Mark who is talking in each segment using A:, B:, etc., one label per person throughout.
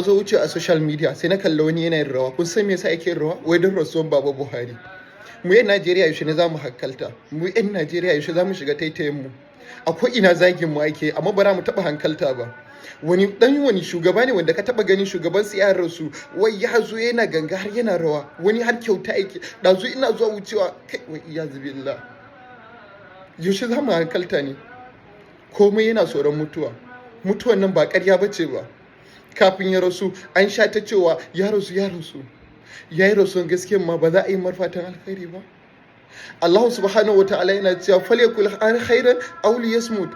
A: zo wuce a social media sai na kalla wani yana yin rawa. Kun san me yasa yake yin rawa? Wai don rasuwan Baba Buhari. Mu yan Najeriya yaushe ne za mu hankalta? Mu yan Najeriya yaushe za mu shiga taitayen mu? Akwai ina zagin mu ake amma ba za mu taɓa hankalta ba. Wani shugaba ne wanda ka taɓa ganin shugaban su ya rasu wai ya zo yana ganga har yana rawa, wani har kyauta yake. Ɗazu ina zuwa wucewa kai wai iyazu billah. Yaushe za mu hankalta ne? Komai yana tsoron mutuwa. Mutuwan nan ba ƙarya bace ba. Kafin ya rasu an sha ta cewa ya rasu ya yi rasuwan gaskiyan ma ba za a yi marfatan alkhairi ba. Allah subhanahu wa ta'ala yana cewa falyakul khairan aw liyasmut.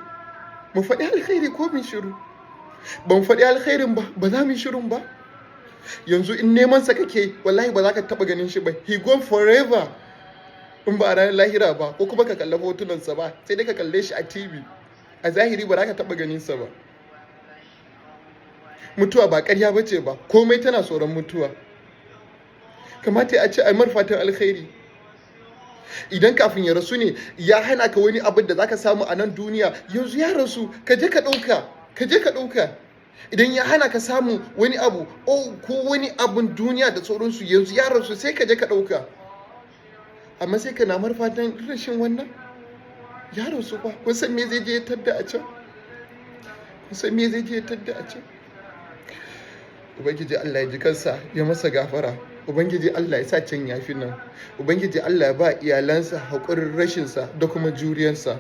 A: Mu faɗi alkhairi ko mu shiru? Ban faɗi alkhairin ba za mu shirun ba. Yanzu in neman sa kake wallahi ba za ka taɓa ganin shi ba. He gone forever. In ba a ranar lahira ba ko kuma ka kalla hotunansa ba sai dai ka kalle shi a TV. A zahiri ba za ka taɓa ganin sa ba. Mutuwa ba ƙarya bace ba, komai tana tsoron mutuwa. Kamata a ce a marfatan alkhairi. Idan kafin ya rasu ne ya hana ka wani abin da zaka samu a nan duniya, yanzu ya rasu ka je ka ɗauka. Idan ya hana ka samu wani abu ko wani abin duniya da sauransu, yanzu ya rasu sai ka je ka ɗauka. Amma sai ka na marfatan rashin wannan ya rasu ba. Kun san me zai je ya tadda a can? Ubangiji Allah ya ji kansa ya masa gafara. Ubangiji Allah ya sa can yafi nan. Ubangiji Allah ya ba iyalansa haƙurin rashinsa da kuma juriyarsa.